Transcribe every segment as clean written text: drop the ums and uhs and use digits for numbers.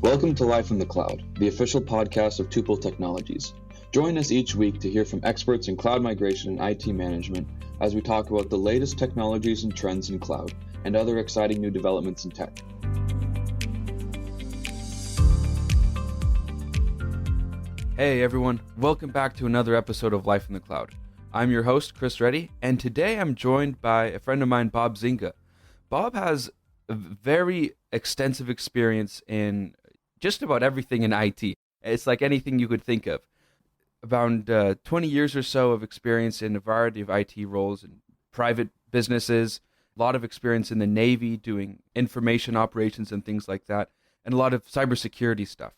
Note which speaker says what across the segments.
Speaker 1: Welcome to Life in the Cloud, the official podcast of Tuple Technologies. Join us each week to hear from experts in cloud migration and IT management as we talk about the latest technologies and trends in cloud and other exciting new developments in tech.
Speaker 2: Hey everyone, welcome back to another episode of Life in the Cloud. I'm your host, Chris Reddy, and today I'm joined by a friend of mine, Bob Zinga. Bob has a very extensive experience in just about everything in IT. It's like anything you could think of. Around 20 years or so of experience in a variety of IT roles in private businesses, a lot of experience in the Navy doing information operations and things like that, and a lot of cybersecurity stuff.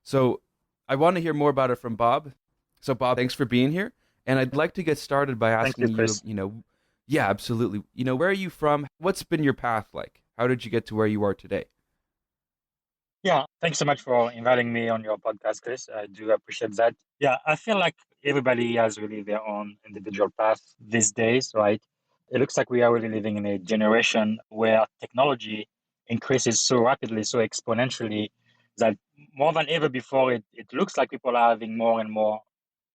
Speaker 2: So I want to hear more about it from Bob. So Bob, thanks for being here. And I'd like to get started by asking you, yeah, absolutely. Where are you from? What's been your path like? How did you get to where you are today?
Speaker 3: Yeah, thanks so much for inviting me on your podcast, Chris. I do appreciate that. Yeah, I feel like everybody has really their own individual path these days, right? It looks like we are really living in a generation where technology increases so rapidly, so exponentially, that more than ever before, it looks like people are having more and more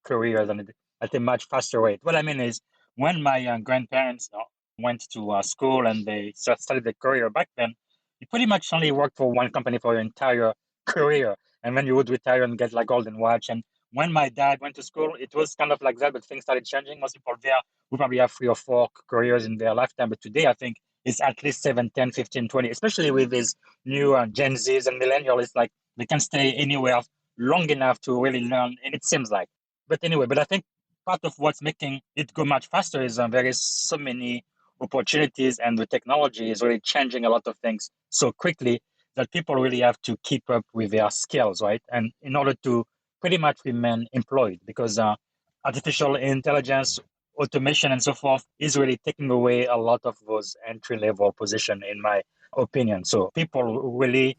Speaker 3: careers and at a much faster rate. What I mean is, when my grandparents went to school and they started their career back then, you pretty much only worked for one company for your entire career. And then you would retire and get like golden watch. And when my dad went to school, it was kind of like that, but things started changing. Most people there will probably have 3 or 4 careers in their lifetime. But today, I think it's at least 7, 10, 15, 20, especially with these new Gen Zs and millennials. It's like they can stay anywhere long enough to really learn. And it seems like. But anyway, I think part of what's making it go much faster is there is so many opportunities, and the technology is really changing a lot of things so quickly that people really have to keep up with their skills, right? And in order to pretty much remain employed, because artificial intelligence, automation, and so forth is really taking away a lot of those entry-level positions, in my opinion. So people really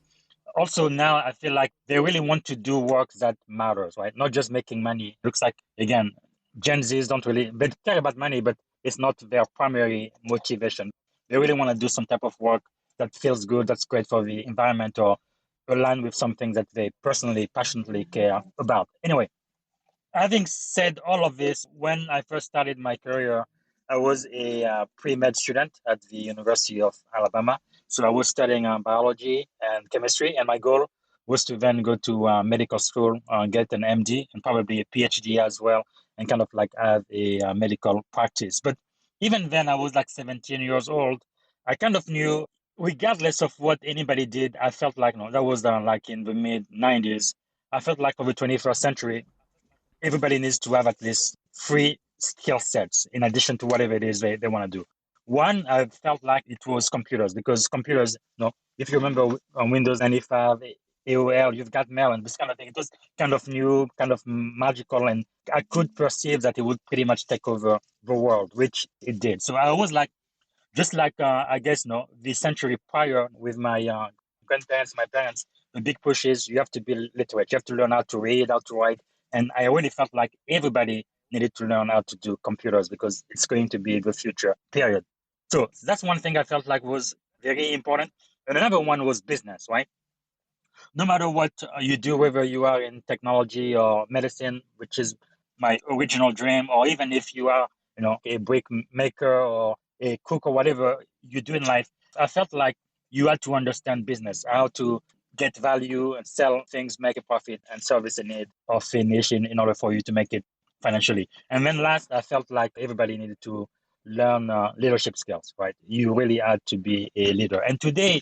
Speaker 3: also now I feel like they really want to do work that matters, right? Not just making money. Looks like, again, Gen Zs don't really, they care about money, but it's not their primary motivation. They really want to do some type of work that feels good, that's great for the environment, or align with something that they personally, passionately care about. Anyway, having said all of this, when I first started my career, I was a pre-med student at the University of Alabama. So I was studying biology and chemistry, and my goal was to then go to medical school, get an MD and probably a PhD as well, and kind of like have a medical practice. But even then, I was like 17 years old. I kind of knew, regardless of what anybody did, I felt like, no, that was like in the mid 90s. I felt like for the 21st century, everybody needs to have at least 3 skill sets in addition to whatever it is they want to do. One, I felt like it was computers, because computers, if you remember on Windows 95, AOL, you've got mail and this kind of thing. It was kind of new, kind of magical, and I could perceive that it would pretty much take over the world, which it did. So I was like, just like, I guess, the century prior with my grandparents, my parents, the big push is you have to be literate. You have to learn how to read, how to write. And I really felt like everybody needed to learn how to do computers because it's going to be the future, period. So that's one thing I felt like was very important. And another one was business, right? No matter what you do, whether you are in technology or medicine, which is my original dream, or even if you are, a brick maker or a cook or whatever you do in life, I felt like you had to understand business, how to get value and sell things, make a profit, and service a need of a nation in order for you to make it financially. And then last, I felt like everybody needed to learn leadership skills, right? You really had to be a leader. And today,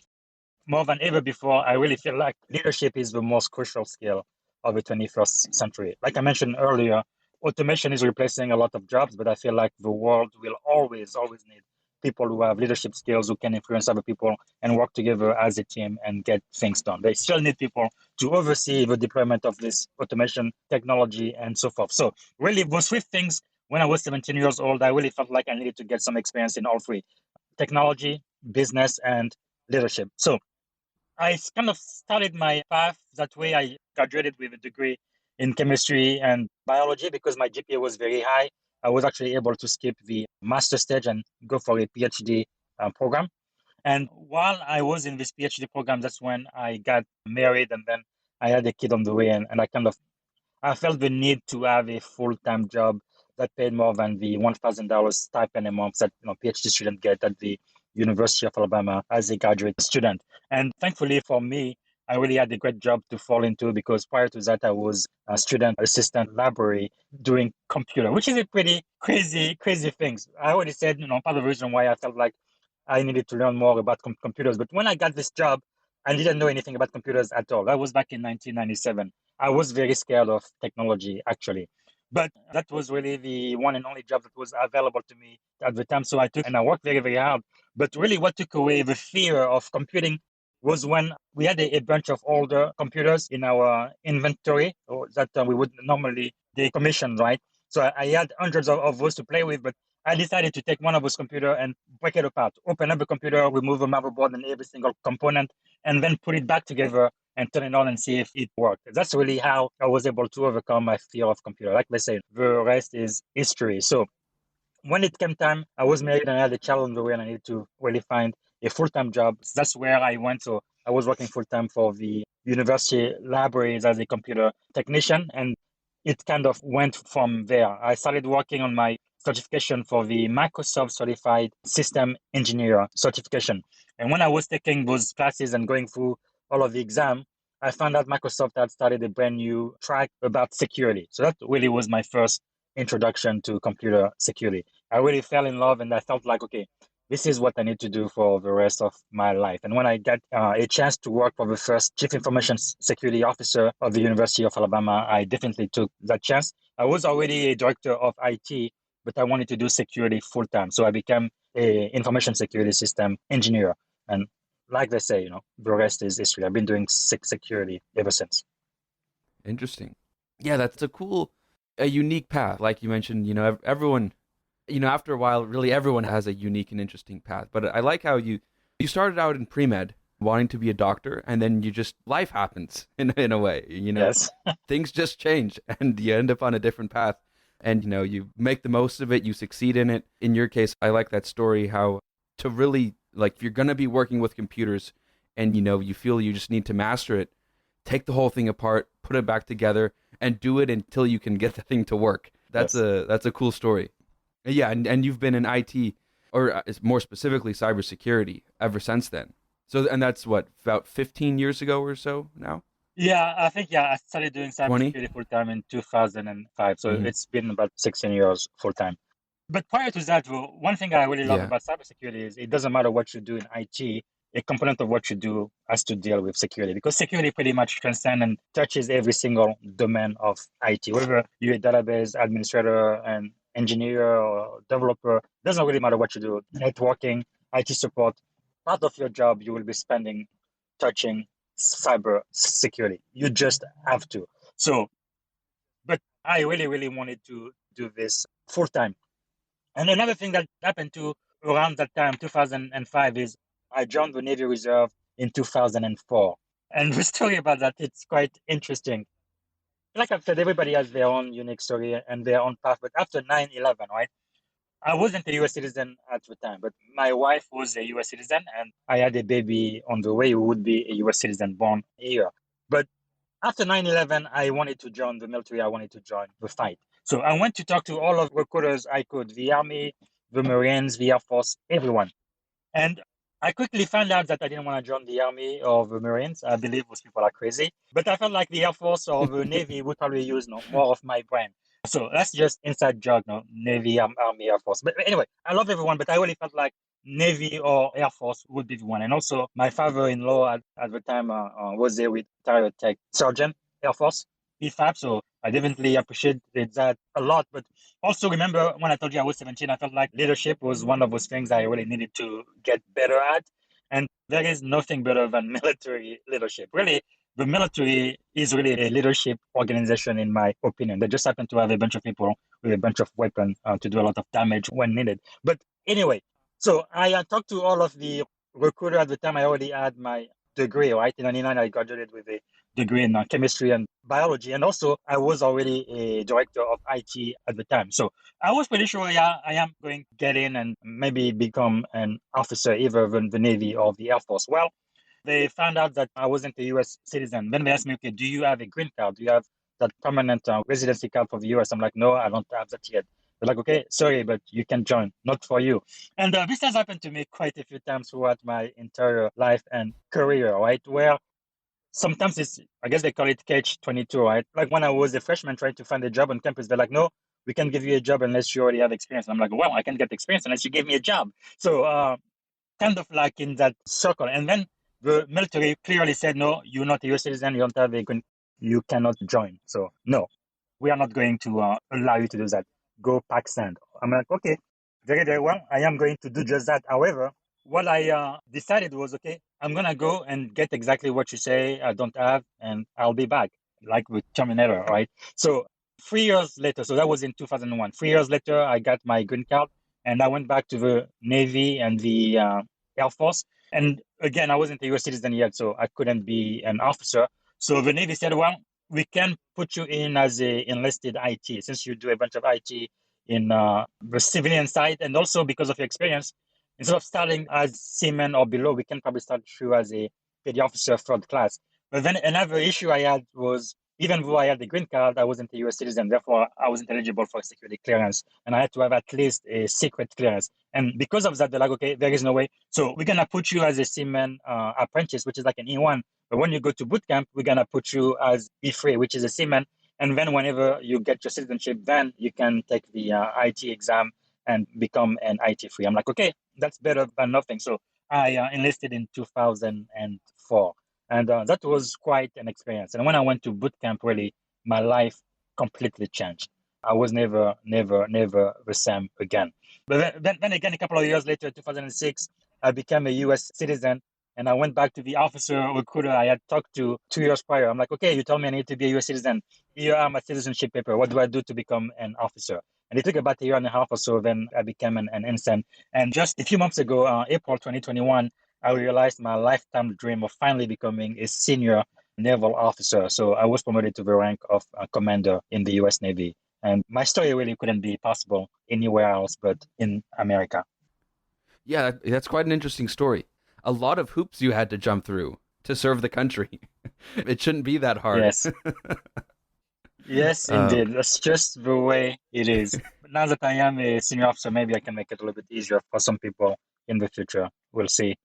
Speaker 3: more than ever before, I really feel like leadership is the most crucial skill of the 21st century. Like I mentioned earlier, automation is replacing a lot of jobs, but I feel like the world will always need people who have leadership skills, who can influence other people and work together as a team and get things done. They still need people to oversee the deployment of this automation technology and so forth. So really, those 3 things, when I was 17 years old, I really felt like I needed to get some experience in all 3: technology, business, and leadership. So I kind of started my path that way. I graduated with a degree in chemistry and biology because my GPA was very high. I was actually able to skip the master stage and go for a PhD program. And while I was in this PhD program, that's when I got married, and then I had a kid on the way, and I felt the need to have a full-time job that paid more than the $1,000 stipend a month that PhD students get at the University of Alabama as a graduate student. And thankfully for me, I really had a great job to fall into, because prior to that, I was a student assistant library doing computer, which is a pretty crazy things. I already said, part of the reason why I felt like I needed to learn more about computers. But when I got this job, I didn't know anything about computers at all. That was back in 1997. I was very scared of technology, actually. But that was really the one and only job that was available to me at the time. So I took, and I worked very hard. But really, what took away the fear of computing was when we had a bunch of older computers in our inventory, or that we would normally decommission, right? So I had hundreds of those to play with, but I decided to take one of those computers and break it apart, open up the computer, remove a motherboard and every single component, and then put it back together and turn it on and see if it worked. That's really how I was able to overcome my fear of computer. Like they say, the rest is history. So when it came time, I was married and I had a child on the way, and I needed to really find a full-time job. That's where I went. So I was working full-time for the university libraries as a computer technician, and it kind of went from there. I started working on my certification for the Microsoft Certified System Engineer certification. And when I was taking those classes and going through all of the exam, I found out Microsoft had started a brand new track about security. So that really was my first introduction to computer security. I really fell in love, and I felt like, okay, this is what I need to do for the rest of my life. And when I got a chance to work for the first chief information security officer of the University of Alabama, I definitely took that chance. I was already a director of IT, but I wanted to do security full time. So I became a information security system engineer. And like they say, the rest is history. I've been doing security ever since.
Speaker 2: Interesting. Yeah, that's a unique path. Like you mentioned, everyone, after a while, really everyone has a unique and interesting path. But I like how you started out in pre-med, wanting to be a doctor, and then life happens in a way,
Speaker 3: Yes.
Speaker 2: things just change and you end up on a different path, and you make the most of it, you succeed in it. In your case, I like that story, how to really, like, if you're going to be working with computers and you feel you just need to master it, take the whole thing apart, put it back together, and do it until you can get the thing to work. That's a cool story. Yeah, and you've been in IT, or more specifically cybersecurity, ever since then. So, and that's what, about 15 years ago or so now?
Speaker 3: Yeah, I think, I started doing
Speaker 2: 20?
Speaker 3: cybersecurity full time in 2005. So
Speaker 2: Mm-hmm.
Speaker 3: it's been about 16 years full time. But prior to that, one thing I really love
Speaker 2: Yeah.
Speaker 3: about cybersecurity is it doesn't matter what you do in IT, a component of what you do has to deal with security, because security pretty much transcends and touches every single domain of IT, whether you're a database administrator, an engineer, or developer, doesn't really matter what you do. Networking, IT support, part of your job you will be spending touching cyber security. You just have to. So, but I really wanted to do this full time. And another thing that happened to around that time, 2005, is I joined the Navy Reserve in 2004. And the story about that, it's quite interesting. Like I've said, everybody has their own unique story and their own path. But after 9/11, right, I wasn't a US citizen at the time, but my wife was a US citizen, and I had a baby on the way who would be a US citizen born here. But after 9/11, I wanted to join the military. I wanted to join the fight. So I went to talk to all of the recruiters I could, the Army, the Marines, the Air Force, everyone. And I quickly found out that I didn't want to join the Army or the Marines. I believe those people are crazy. But I felt like the Air Force or the Navy would probably use more of my brain. So that's just inside joke, Navy, Army, Air Force. But anyway, I love everyone, but I really felt like Navy or Air Force would be the one. And also, my father-in-law at the time was a retired tech sergeant, Air Force, PFAB. So I definitely appreciated that a lot. But also, remember when I told you I was 17, I felt like leadership was one of those things I really needed to get better at. And there is nothing better than military leadership. Really, the military is really a leadership organization, in my opinion. They just happen to have a bunch of people with a bunch of weapons to do a lot of damage when needed. But anyway, so I talked to all of the recruiter at the time. I already had my degree, right? In 99, I graduated with a degree in chemistry and biology. And also, I was already a director of IT at the time. So I was pretty sure, yeah, I am going to get in and maybe become an officer, either in the Navy or the Air Force. Well, they found out that I wasn't a US citizen. Then they asked me, okay, do you have a green card? Do you have that permanent residency card for the US? I'm like, no, I don't have that yet. They're like, okay, sorry, but you can join, not for you. And this has happened to me quite a few times throughout my entire life and career, right? Where sometimes I guess they call it catch-22, right? Like when I was a freshman trying to find a job on campus, they're like, no, we can't give you a job unless you already have experience. I'm like, well, I can get experience unless you give me a job. So kind of like in that circle. And then the military clearly said, no, you're not a US citizen, you don't have a green, you cannot join. So no, we are not going to allow you to do that. Go pack sand. I'm like, okay, very, very well. I am going to do just that. However, what I decided was, okay, I'm going to go and get exactly what you say I don't have, and I'll be back, like with Terminator, right? So 3 years later, so that was in 2001. 3 years later, I got my green card, and I went back to the Navy and the Air Force. And again, I wasn't a US citizen yet, so I couldn't be an officer. So the Navy said, well, we can put you in as a enlisted IT, since you do a bunch of IT in the civilian side, and also because of your experience, instead of starting as seaman or below, we can probably start you as a petty officer third class. But then another issue I had was, even though I had the green card, I wasn't a US citizen, therefore I wasn't eligible for security clearance, and I had to have at least a secret clearance. And because of that, they're like, okay, there is no way. So we're gonna put you as a seaman apprentice, which is like an E1. But when you go to boot camp, we're gonna put you as E3, which is a seaman. And then whenever you get your citizenship, then you can take the IT exam and become an IT free. I'm like, okay, that's better than nothing. So I enlisted in 2004. And that was quite an experience. And when I went to boot camp, really, my life completely changed. I was never the same again. But then again, a couple of years later, 2006, I became a US citizen, and I went back to the officer recruiter I had talked to 2 years prior. I'm like, okay, you told me I need to be a US citizen. Here are my citizenship paper. What do I do to become an officer? And it took about a year and a half or so. Then I became an ensign. And just a few months ago, April 2021, I realized my lifetime dream of finally becoming a senior naval officer. So I was promoted to the rank of commander in the US Navy. And my story really couldn't be possible anywhere else but in America.
Speaker 2: Yeah, that's quite an interesting story. A lot of hoops you had to jump through to serve the country. It shouldn't be that hard.
Speaker 3: Yes. Yes, indeed. That's just the way it is. But now that I am a senior officer, maybe I can make it a little bit easier for some people in the future. We'll see.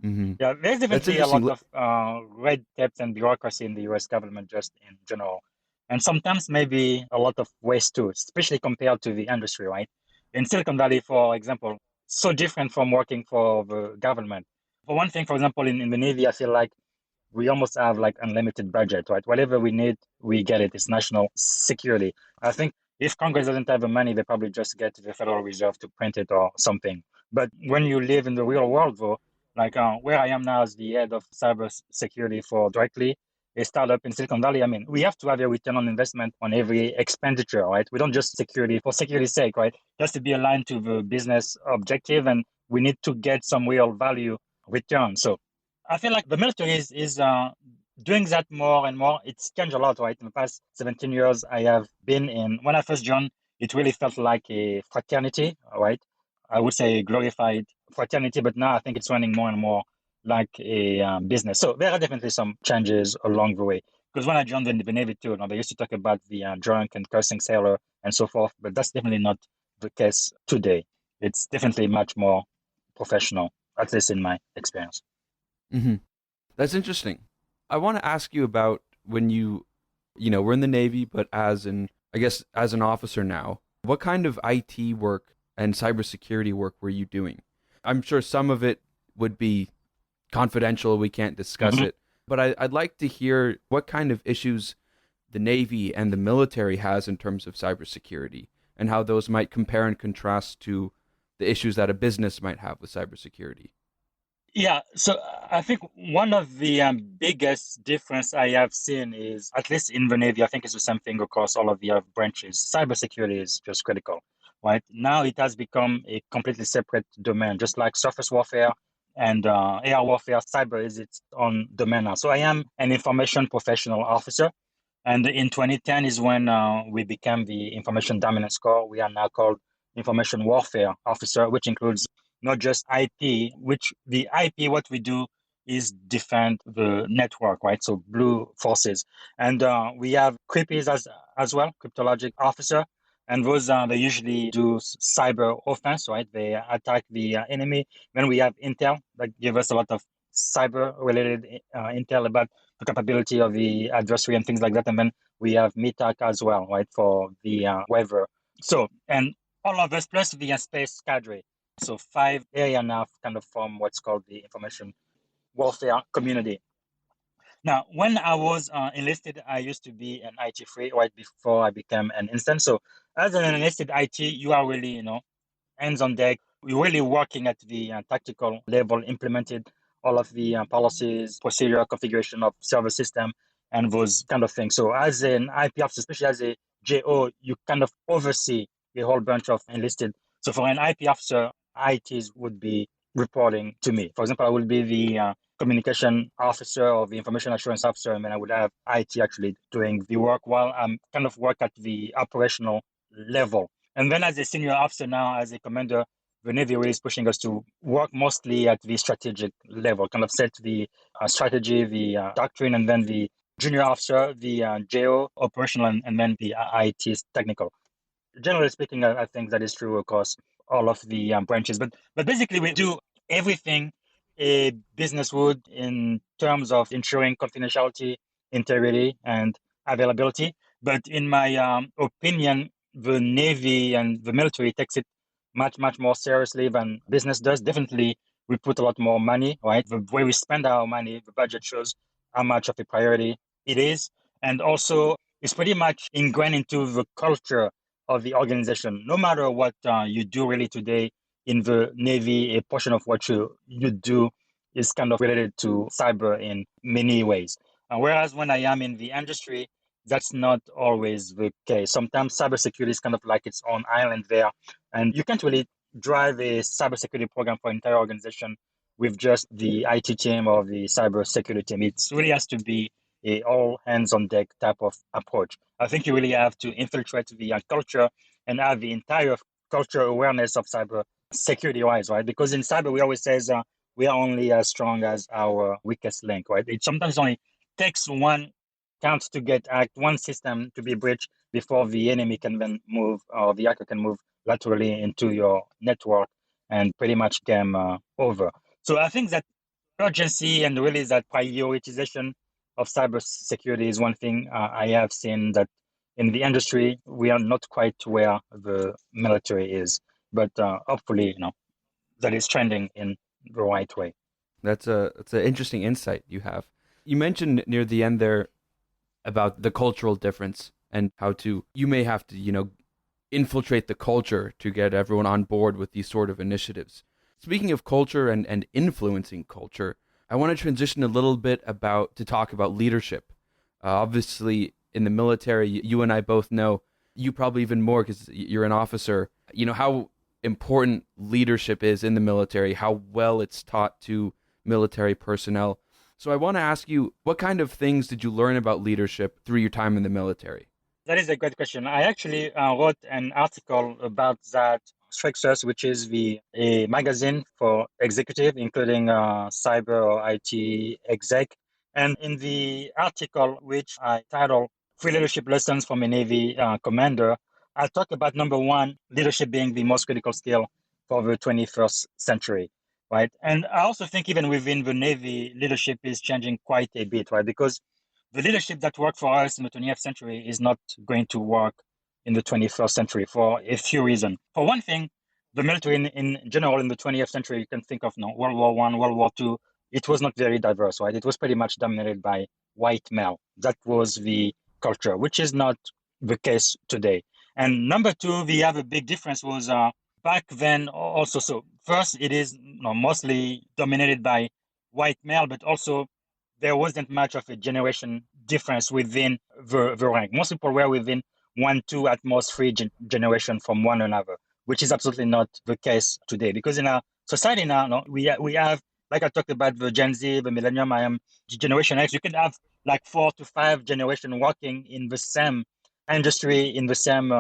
Speaker 2: Mm-hmm.
Speaker 3: Yeah, there's
Speaker 2: That's
Speaker 3: definitely a
Speaker 2: interesting.
Speaker 3: lot of red tape and bureaucracy in the US government just in general. And sometimes maybe a lot of waste too, especially compared to the industry, right? In Silicon Valley, for example, so different from working for the government. For one thing, for example, in the Navy, I feel like we almost have like unlimited budget, right? Whatever we need, we get it. It's national security. I think if Congress doesn't have the money, they probably just get the Federal Reserve to print it or something. But when you live in the real world, though, like where I am now as the head of cybersecurity for directly a startup in Silicon Valley, I mean, we have to have a return on investment on every expenditure, right? We don't just security for security's sake, right? It has to be aligned to the business objective, and we need to get some real value return. So I feel like the military is doing that more and more. It's changed a lot, right? In the past 17 years, I have been in, when I first joined, it really felt like a fraternity, right? I would say glorified fraternity, but now I think it's running more and more like a business. So there are definitely some changes along the way. Because when I joined the Navy too, they used to talk about the drunk and cursing sailor and so forth, but that's definitely not the case today. It's definitely much more professional, at least in my experience.
Speaker 2: Mm-hmm. That's interesting. I want to ask you about when we're in the Navy, but I guess, as an officer now, what kind of IT work and cybersecurity work were you doing? I'm sure some of it would be confidential. We can't discuss
Speaker 3: Mhm.
Speaker 2: it, but I'd like to hear what kind of issues the Navy and the military has in terms of cybersecurity and how those might compare and contrast to the issues that a business might have with cybersecurity.
Speaker 3: Yeah, so I think one of the biggest difference I have seen is, at least in the Navy, I think it's the same thing across all of the other branches. Cybersecurity is just critical, right? Now it has become a completely separate domain, just like surface warfare and air warfare. Cyber is its own domain now. So I am an information professional officer. And in 2010 is when we became the Information Dominance Corps. We are now called Information Warfare Officer, which includes not just IP, which the IP, what we do is defend the network, right? So blue forces. And we have creepies as well, cryptologic officer. And those, they usually do cyber offense, right? They attack the enemy. Then we have intel that give us a lot of cyber related intel about the capability of the adversary and things like that. And then we have MITAC as well, right, for the weather. So, and all of us plus the space cadre. So 5 area now kind of form what's called the information warfare community. Now, when I was enlisted, I used to be an IT free right before I became an instant. So as an enlisted IT, you are really, hands on deck. We're really working at the tactical level, implemented all of the policies, procedure, configuration of server system, and those kind of things. So as an IP officer, especially as a JO, you kind of oversee a whole bunch of enlisted. So for an IP officer, ITs would be reporting to me. For example, I will be the communication officer or the information assurance officer, and then I would have IT actually doing the work while I'm kind of work at the operational level. And then as a senior officer now, as a commander, the Navy really is pushing us to work mostly at the strategic level, kind of set the strategy, the doctrine, and then the junior officer, the JO operational, and then the IT technical. Generally speaking, I think that is true across all of the branches. But basically, we do everything a business would in terms of ensuring confidentiality, integrity, and availability. But in my opinion, the Navy and the military takes it much more seriously than business does. Definitely, we put a lot more money, right? The way we spend our money, the budget shows how much of a priority it is. And also, it's pretty much ingrained into the culture of the organization. No matter what you do really today in the Navy, a portion of what you do is kind of related to cyber in many ways. Whereas when I am in the industry, that's not always the case. Sometimes cybersecurity is kind of like its own island there, and you can't really drive a cybersecurity program for an entire organization with just the IT team or the cybersecurity team. It really has to be a all hands on deck type of approach. I think you really have to infiltrate the culture and have the entire culture awareness of cyber security wise, right? Because in cyber, we always says we are only as strong as our weakest link, right? It sometimes only takes one count to get hacked, one system to be breached before the enemy can then move, or the hacker can move laterally into your network and pretty much game over. So I think that urgency and really that prioritization of cybersecurity is one thing I have seen that in the industry we are not quite where the military is, but hopefully, that is trending in the right way.
Speaker 2: That's an interesting insight you have. You mentioned near the end there about the cultural difference and how you may have to, infiltrate the culture to get everyone on board with these sort of initiatives. Speaking of culture and influencing culture, I want to transition a little bit to talk about leadership. Obviously, in the military, you and I both know, you probably even more because you're an officer, how important leadership is in the military, how well it's taught to military personnel. So I want to ask you, what kind of things did you learn about leadership through your time in the military?
Speaker 3: That is a great question. I actually wrote an article about that. Strixus, which is a magazine for executive, including cyber or IT exec. And in the article, which I titled "Free Leadership Lessons from a Navy Commander," I talk about number one, leadership being the most critical skill for the 21st century, right? And I also think even within the Navy, leadership is changing quite a bit, right? Because the leadership that worked for us in the 20th century is not going to work in the 21st century for a few reasons. For one thing, the military in general in the 20th century, you can think of World War One, World War Two. It was not very diverse, right? It was pretty much dominated by white male. That was the culture, which is not the case today. And number two, the other big difference was back then also. So first, it is mostly dominated by white male, but also there wasn't much of a generation difference within the rank. Most people were within 1, 2, at most 3 generation from one another, which is absolutely not the case today. Because in our society now, we have like I talked about the Gen Z, the Millennium, I am Generation X. You could have like 4 to 5 generations working in the same industry, in the same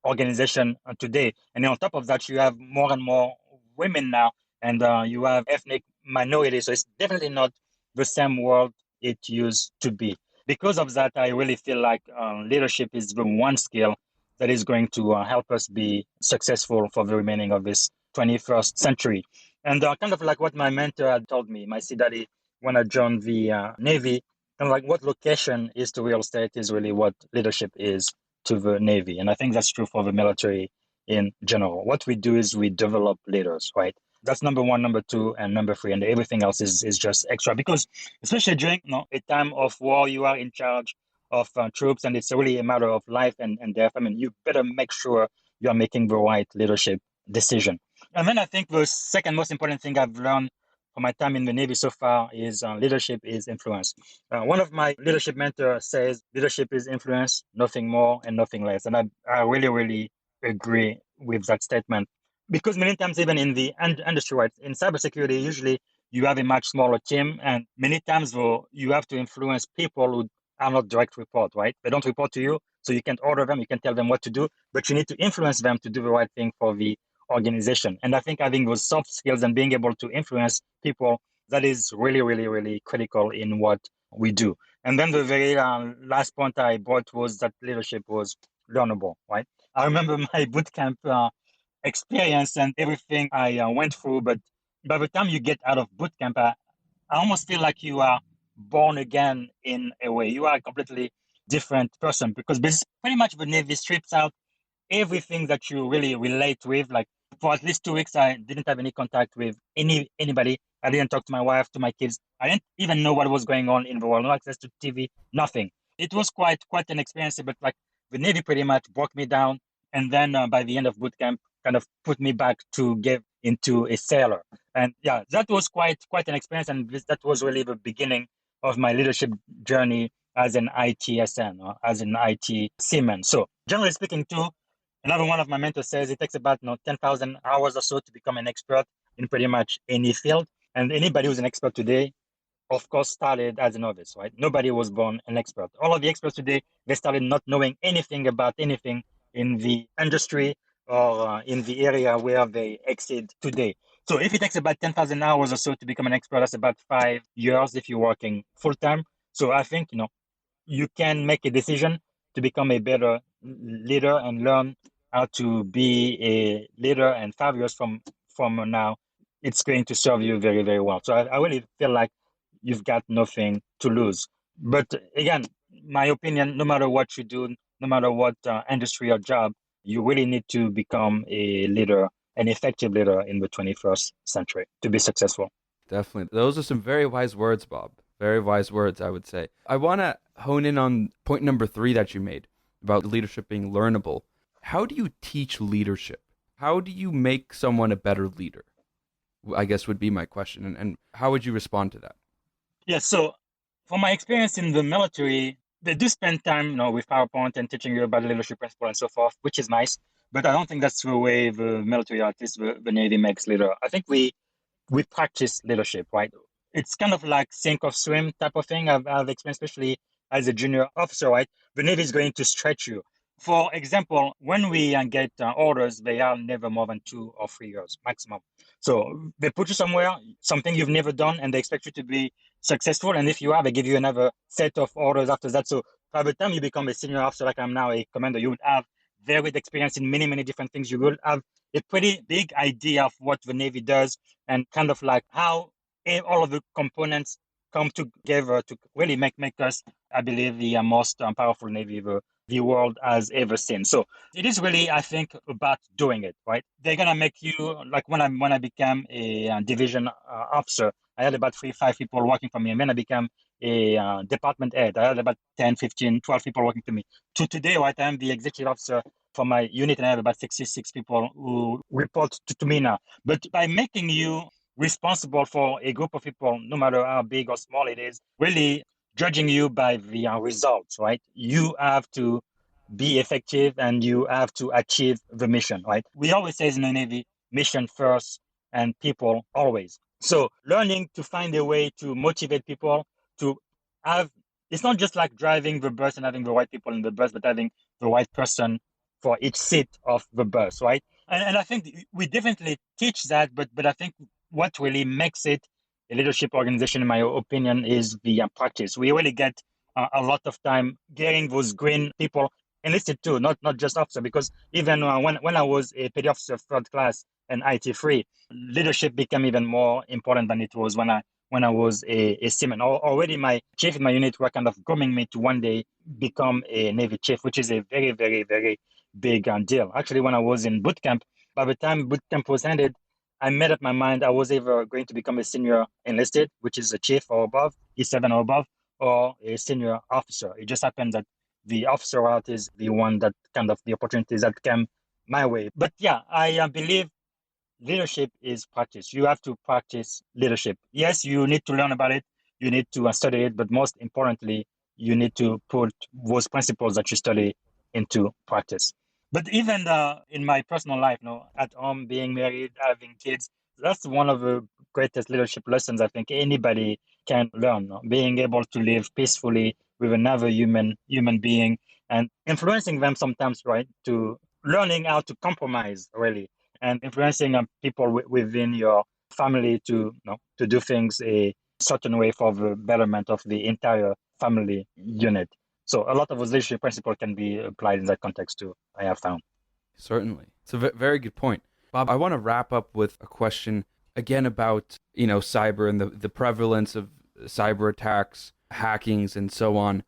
Speaker 3: organization today. And then on top of that, you have more and more women now, and you have ethnic minorities. So it's definitely not the same world it used to be. Because of that, I really feel like leadership is the one skill that is going to help us be successful for the remaining of this 21st century. And kind of like what my mentor had told me, my sea daddy, when I joined the Navy, kind of like what location is to real estate is really what leadership is to the Navy. And I think that's true for the military in general. What we do is we develop leaders, right? That's number one, number two, and number three, and everything else is just extra. Because especially during a time of war, you are in charge of troops, and it's really a matter of life and death. I mean, you better make sure you are making the right leadership decision. And then I think the second most important thing I've learned from my time in the Navy so far is leadership is influence. One of my leadership mentors says leadership is influence, nothing more and nothing less. And I really, really agree with that statement. Because many times, even in the industry, right, in cybersecurity, usually you have a much smaller team, and many times, though, you have to influence people who are not direct report, right? They don't report to you, so you can't order them, you can tell them what to do, but you need to influence them to do the right thing for the organization. And I think having those soft skills and being able to influence people, that is really, really, really critical in what we do. And then the very last point I brought was that leadership was learnable, right? I remember my bootcamp experience and everything I went through, but by the time you get out of bootcamp, I almost feel like you are born again in a way. You are a completely different person because pretty much the Navy strips out everything that you really relate with. Like for at least 2 weeks, I didn't have any contact with anybody. I didn't talk to my wife, to my kids. I didn't even know what was going on in the world. No access to TV, nothing. It was quite an experience, but like the Navy pretty much broke me down, and then by the end of boot camp, kind of put me back to get into a sailor. And yeah, that was quite an experience, and that was really the beginning of my leadership journey as an ITSN or as an IT seaman. So generally speaking, too, another one of my mentors says it takes about 10,000 hours or so to become an expert in pretty much any field. And anybody who's an expert today, of course, started as a novice, right? Nobody was born an expert. All of the experts today, they started not knowing anything about anything in the industry or in the area where they exceed today. So if it takes about 10,000 hours or so to become an expert, that's about 5 years if you're working full time. So I think, you can make a decision to become a better leader and learn how to be a leader. And 5 years from now, it's going to serve you very, very well. So I really feel like you've got nothing to lose. But again, my opinion, no matter what you do, no matter what industry or job, you really need to become a leader, an effective leader in the 21st century to be successful.
Speaker 2: Definitely. Those are some very wise words, Bob. Very wise words, I would say. I want to hone in on point number 3 that you made about leadership being learnable. How do you teach leadership? How do you make someone a better leader? I guess would be my question. And how would you respond to that?
Speaker 3: Yeah, so from my experience in the military, they do spend time, with PowerPoint and teaching you about leadership principle and so forth, which is nice. But I don't think that's the way the military, at least the Navy, makes leader. I think we practice leadership, right? It's kind of like sink or swim type of thing. I've experienced, especially as a junior officer, right? The Navy is going to stretch you. For example, when we get orders, they are never more than 2 or 3 years maximum. So they put you somewhere, something you've never done, and they expect you to be successful. And if you are, they give you another set of orders after that. So by the time you become a senior officer, like I'm now a commander, you would have varied experience in many, many different things. You will have a pretty big idea of what the Navy does and kind of like how all of the components come together to really make us, I believe, the most powerful Navy the world has ever seen. So it is really, I think, about doing it, right? They're gonna make you like when I became a division officer, I had about 3, 5 people working for me, and then I became a department head. I had about 10, 15, 12 people working to me. To today, right, I am the executive officer for my unit, and I have about 66 people who report to me now. But by making you responsible for a group of people, no matter how big or small it is, really judging you by the results, right? You have to be effective and you have to achieve the mission, right? We always say in the Navy, mission first and people always. So learning to find a way to motivate people to have, it's not just like driving the bus and having the right people in the bus, but having the right person for each seat of the bus, right? And I think we definitely teach that, but I think what really makes it a leadership organization, in my opinion, is the practice. We really get a lot of time getting those green people enlisted too, not just officer, because even when I was a petty officer third class and IT free, leadership became even more important than it was when I was a seaman. Already my chief in my unit were kind of grooming me to one day become a Navy chief, which is a very, very, very big deal. Actually, when I was in boot camp, by the time boot camp was ended, I made up my mind I was either going to become a senior enlisted, which is a chief or above, E7 or above, or a senior officer. It just happened that the officer route is the one that kind of the opportunities that came my way. But yeah, I believe leadership is practice. You have to practice leadership. Yes, you need to learn about it. You need to study it, but most importantly, you need to put those principles that you study into practice. But even in my personal life, at home, being married, having kids, that's one of the greatest leadership lessons I think anybody can learn. Being able to live peacefully with another human being and influencing them sometimes, right? To learning how to compromise, really, and influencing people within your family to to do things a certain way for the betterment of the entire family unit. So a lot of those leadership principles can be applied in that context too, I have found.
Speaker 2: Certainly. It's a very good point. Bob, I want to wrap up with a question again about, cyber and the prevalence of cyber attacks, hackings, and so on.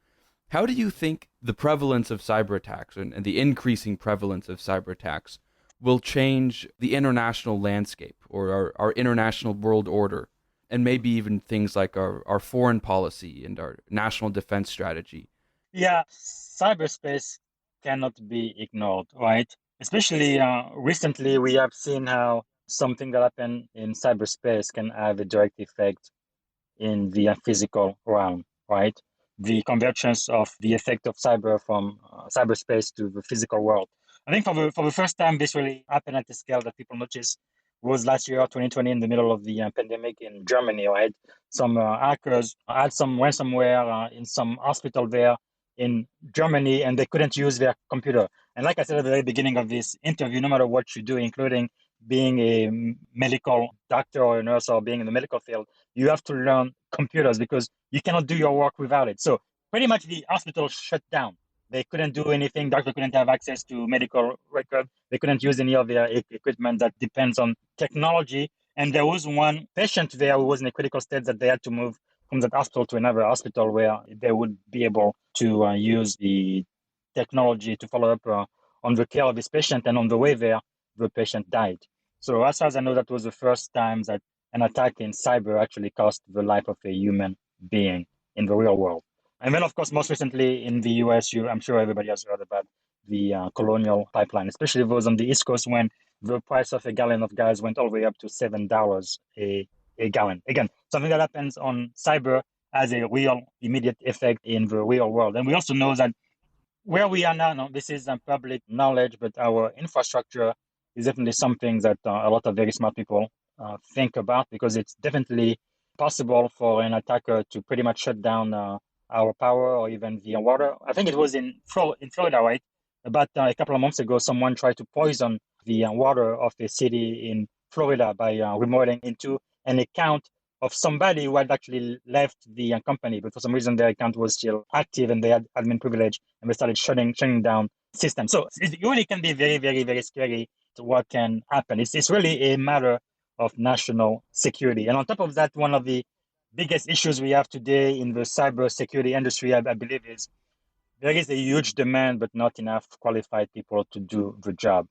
Speaker 2: How do you think the prevalence of cyber attacks and the increasing prevalence of cyber attacks will change the international landscape or our international world order, and maybe even things like our foreign policy and our national defense strategy?
Speaker 3: Yeah, cyberspace cannot be ignored, right? Especially recently, we have seen how something that happened in cyberspace can have a direct effect in the physical realm, right? The convergence of the effect of cyber from cyberspace to the physical world. I think for the first time, this really happened at the scale that people noticed was last year, 2020, in the middle of the pandemic in Germany, right? Some hackers had some ransomware in some hospital there in Germany, and they couldn't use their computer. And like I said at the very beginning of this interview, no matter what you do, including being a medical doctor or a nurse or being in the medical field, you have to learn computers because you cannot do your work without it. So pretty much the hospital shut down. They couldn't do anything. Doctor couldn't have access to medical record. They couldn't use any of their equipment that depends on technology. And there was one patient there who was in a critical state that they had to move from that hospital to another hospital where they would be able to use the technology to follow up on the care of this patient. And on the way there, the patient died. So as far as I know, that was the first time that an attack in cyber actually cost the life of a human being in the real world. And then, of course, most recently in the US, I'm sure everybody has heard about the Colonial Pipeline, especially those on the East Coast when the price of a gallon of gas went all the way up to $7 a gallon. Again, something that happens on cyber has a real immediate effect in the real world. And we also know that where we are now, no, this is public knowledge, but our infrastructure is definitely something that a lot of very smart people think about because it's definitely possible for an attacker to pretty much shut down our power or even the water. I think it was in Florida, right? About a couple of months ago, someone tried to poison the water of a city in Florida by remoting into an account of somebody who had actually left the company, but for some reason their account was still active and they had admin privilege, and they started shutting down systems. So it really can be very, very, very scary to what can happen. It's really a matter of national security. And on top of that, one of the biggest issues we have today in the cybersecurity industry, I believe, is there is a huge demand, but not enough qualified people to do the job,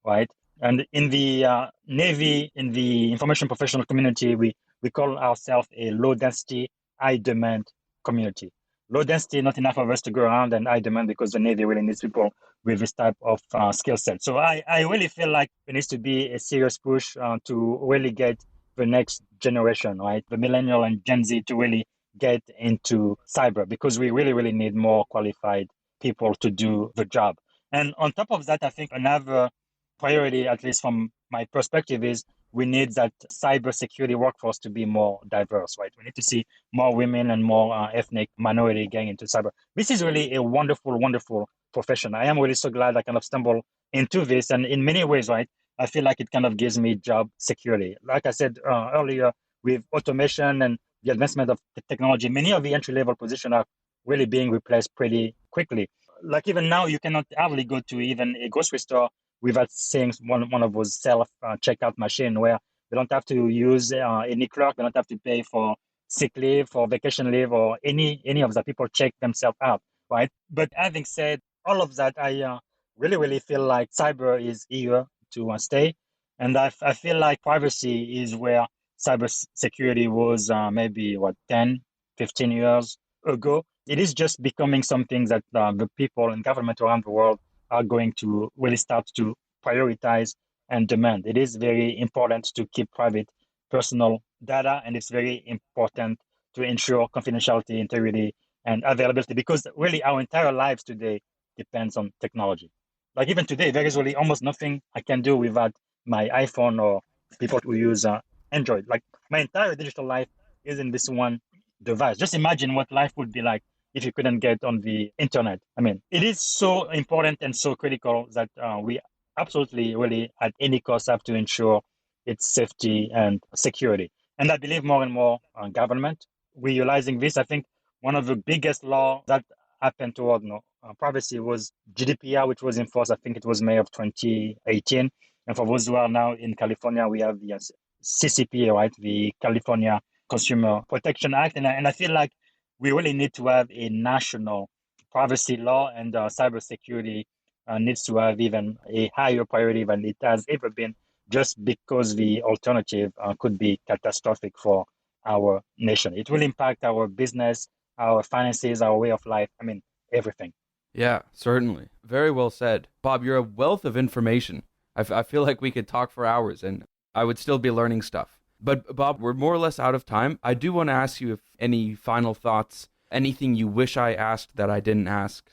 Speaker 3: right? And in the Navy, in the information professional community, we call ourselves a low density, high demand community. Low density, not enough of us to go around, and high demand because the Navy really needs people with this type of skill set. So I really feel like there needs to be a serious push to really get the next generation, right? The millennial and Gen Z to really get into cyber because we really, really need more qualified people to do the job. And on top of that, I think another priority, at least from my perspective, is we need that cybersecurity workforce to be more diverse, right? We need to see more women and more ethnic minority getting into cyber. This is really a wonderful, wonderful profession. I am really so glad I kind of stumbled into this. And in many ways, right, I feel like it kind of gives me job security. Like I said earlier, with automation and the advancement of the technology, many of the entry-level positions are really being replaced pretty quickly. Like even now, you cannot hardly go to even a grocery store without seeing one of those self checkout machine where they don't have to use any clerk, they don't have to pay for sick leave or vacation leave or any of that. People check themselves out, right? But having said all of that, I really feel like cyber is here to stay, and I feel like privacy is where cybersecurity was maybe 10, 15 years ago. It is just becoming something that the people and government around the world are going to really start to prioritize and demand. It is very important to keep private personal data, and it's very important to ensure confidentiality, integrity, and availability, because really our entire lives today depends on technology. Like even today, there is really almost nothing I can do without my iPhone or people who use Android. Like my entire digital life is in this one device. Just imagine what life would be like if you couldn't get on the internet. I mean, it is so important and so critical that we absolutely, really, at any cost, have to ensure its safety and security. And I believe more and more government realizing this. I think one of the biggest laws that happened toward privacy was GDPR, which was enforced, I think it was May of 2018. And for those who are now in California, we have the CCPA, right, the California Consumer Protection Act. And I feel like we really need to have a national privacy law, and cybersecurity needs to have even a higher priority than it has ever been, just because the alternative could be catastrophic for our nation. It will impact our business, our finances, our way of life. I mean, everything.
Speaker 2: Yeah, certainly. Very well said. Bob, you're a wealth of information. I feel like we could talk for hours and I would still be learning stuff. But Bob, we're more or less out of time. I do want to ask you if any final thoughts, anything you wish I asked that I didn't ask.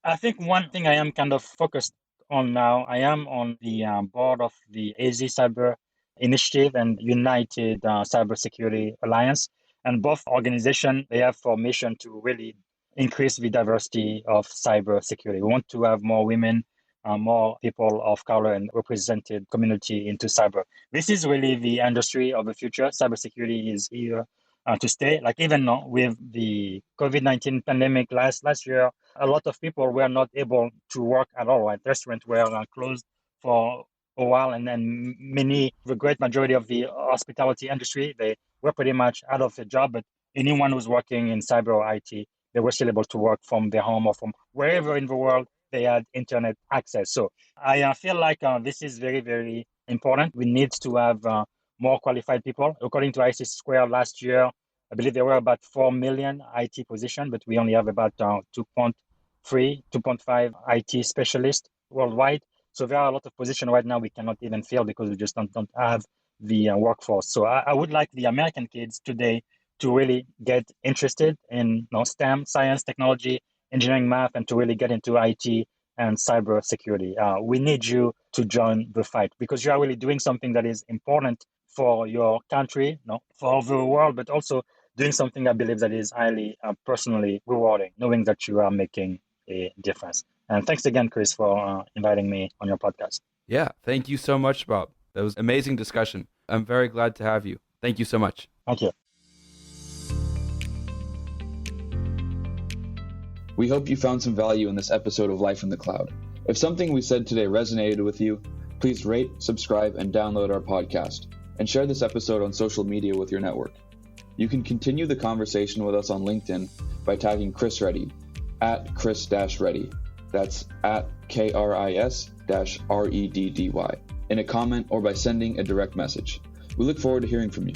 Speaker 3: I think one thing I am kind of focused on now, I am on the board of the AZ Cyber Initiative and United Cybersecurity Alliance. And both organizations, they have for mission to really increase the diversity of cybersecurity. We want to have more women, more people of color and represented community into cyber. This is really the industry of the future. Cybersecurity is here to stay. Like even with the COVID-19 pandemic last year, a lot of people were not able to work at all. Right? Restaurants were closed for a while, and then the great majority of the hospitality industry, they were pretty much out of a job. But anyone who's working in cyber or IT, they were still able to work from their home or from wherever in the world they had internet access. So I feel like this is very, very important. We need to have more qualified people. According to IC Square last year, I believe there were about 4 million IT positions, but we only have about 2.3, 2.5 IT specialists worldwide. So there are a lot of positions right now we cannot even fill because we just don't have the workforce. So I would like the American kids today to really get interested in STEM, science, technology, engineering, math, and to really get into IT and cybersecurity. We need you to join the fight because you are really doing something that is important for your country, for the world, but also doing something I believe that is highly personally rewarding, knowing that you are making a difference. And thanks again, Chris, for inviting me on your podcast.
Speaker 2: Yeah, thank you so much, Bob. That was amazing discussion. I'm very glad to have you. Thank you so much.
Speaker 3: Thank you.
Speaker 1: We hope you found some value in this episode of Life in the Cloud. If something we said today resonated with you, please rate, subscribe, and download our podcast, and share this episode on social media with your network. You can continue the conversation with us on LinkedIn by tagging Chris Reddy, at Chris-Reddy. That's at KRIS-REDDY, in a comment or by sending a direct message. We look forward to hearing from you.